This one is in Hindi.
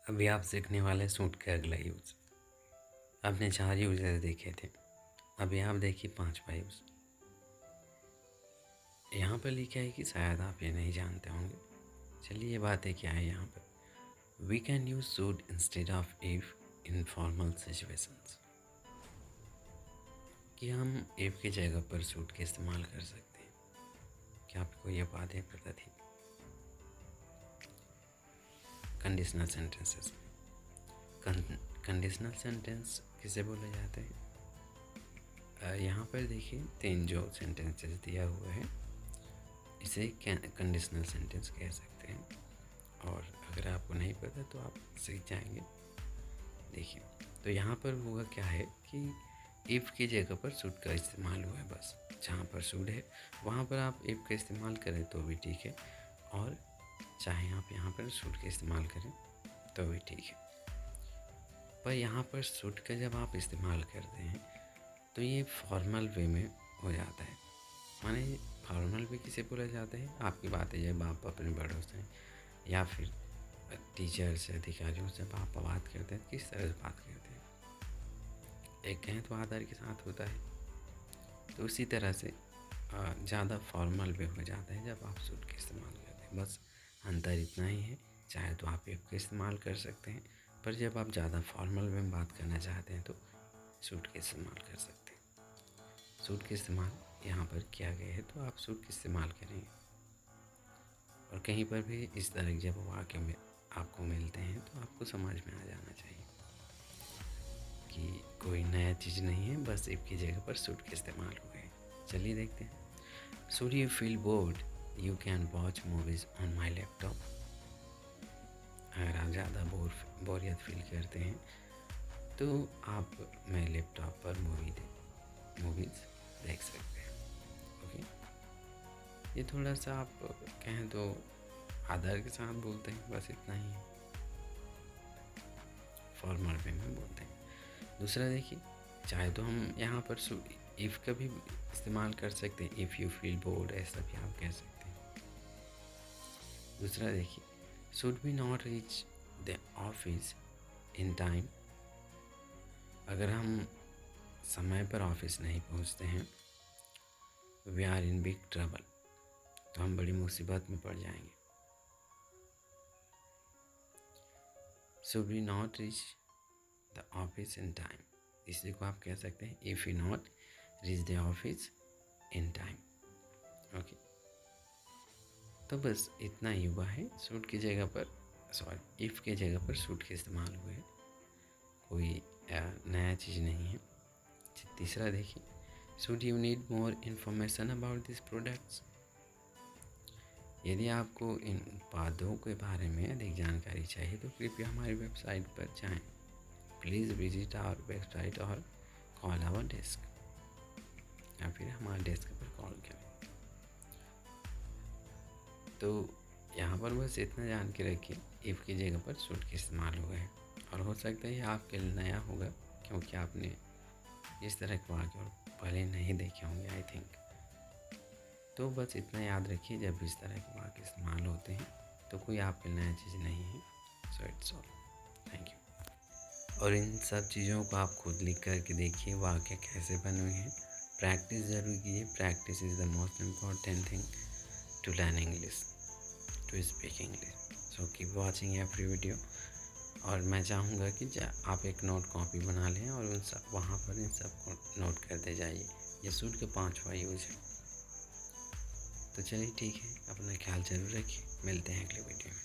अभी आप सीखने वाले सूट का अगला यूज़। आपने 4 यूज़ेस देखे थे, अभी आप देखिए 5वां यूज़। यहाँ पर लिखा है कि शायद आप ये नहीं जानते होंगे। चलिए ये बातें क्या है यहाँ पर। We can use should instead of if in formal situations. कि हम इफ की जगह पर सूट के इस्तेमाल कर सकते हैं। क्या आपको ये बातें पता थी? Conditional sentences. कंडीशनल सेंटेंस किसे बोले जाते हैं? यहाँ पर देखिए 3 जो सेंटेंसेस दिया हुआ है इसे कंडीशनल सेंटेंस कह सकते हैं। और अगर आपको नहीं पता तो आप सीख जाएंगे। देखिए तो यहाँ पर हुआ क्या है कि इफ़ की जगह पर शुड का इस्तेमाल हुआ है। बस जहाँ पर शुड है वहाँ पर आप इफ़ का इस्तेमाल करें तो भी ठीक है, और चाहे आप यहाँ पर शुड का इस्तेमाल करें तो भी ठीक है। पर यहाँ पर शुड का जब आप इस्तेमाल करते हैं तो ये फॉर्मल वे में हो जाता है। माने फॉर्मल वे किसे बोला जाता है? आपकी बात है जब आप अपने बड़ों से या फिर टीचर से, अधिकारियों से आप बात करते हैं, किस तरह से बात करते हैं? एक कहें तो आदर के साथ होता है। तो उसी तरह से ज़्यादा फॉर्मल वे हो जाता है जब आप सूट का इस्तेमाल करते हैं। बस अंतर इतना ही है, चाहे तो आप इफ का इस्तेमाल कर सकते हैं, पर जब आप ज़्यादा फॉर्मल वे में बात करना चाहते हैं तो सूट का इस्तेमाल कर सकते हैं। सूट का इस्तेमाल यहाँ पर किया गया है तो आप सूट का इस्तेमाल करेंगे। और कहीं पर भी इस तरह जब वाक्य में आपको मिलते हैं तो आपको समझ में आ जाना चाहिए कि कोई नया चीज़ नहीं है, बस इफ की जगह पर शुड का इस्तेमाल हुआ है। चलिए देखते हैं। Should you feel bored you can watch movies on my laptop. अगर आप ज़्यादा बोरियत फील करते हैं तो आप मेरे लैपटॉप पर मूवीज़ देख सकते हैं। ओके, ये थोड़ा सा आप कहें तो आदर के साथ बोलते हैं, बस इतना ही है, फॉर्मल वे में बोलते हैं। दूसरा देखिए, चाहे तो हम यहाँ पर इफ़ का भी इस्तेमाल कर सकते हैं। इफ़ यू फील बोर्ड ऐसा भी आप कह सकते हैं। दूसरा देखिए, should we not reach the office in time. अगर हम समय पर ऑफिस नहीं पहुँचते हैं, we are in big trouble, तो हम बड़ी मुसीबत में पड़ जाएंगे। Should we not reach the office in time, इसी को आप कह सकते हैं if you not reach the office in time. Okay, तो बस इतना ही हुआ है। शुड की जगह पर इफ़ की जगह पर शुड के इस्तेमाल हुए हैं, कोई नया चीज़ नहीं है। तीसरा देखिए, should you need more information about this products. यदि आपको इन उत्पादों के बारे में अधिक जानकारी चाहिए तो कृपया हमारी वेबसाइट पर जाएं। प्लीज़ विजिट आवर वेबसाइट और कॉल आवर डेस्क, या फिर हमारे डेस्क पर कॉल करें। तो यहाँ पर बस इतना जान के रखिए, इफ़ की जगह पर शुड का इस्तेमाल हुआ है। और हो सकता है आपके लिए नया होगा क्योंकि आपने इस तरह के वाक्य और पहले नहीं देखे होंगे आई थिंक। तो बस इतना याद रखिए, जब इस तरह के वाक्य इस्तेमाल होते हैं तो कोई आपके नया चीज़ नहीं है। So it's all, thank you. और इन सब चीज़ों को आप खुद लिख करके देखिए वाक्य कैसे बने हुए हैं। प्रैक्टिस ज़रूर कीजिए। Practice is the most important thing to learn English, to speak English. So keep watching every video. और मैं चाहूँगा कि आप एक नोट कॉपी बना लें और उन सब वहाँ पर इन सब को नोट करते जाइए। ये शुड का 5वां यूज़ है। तो चलिए ठीक है, अपना ख्याल जरूर रखिए। मिलते हैं अगले वीडियो में।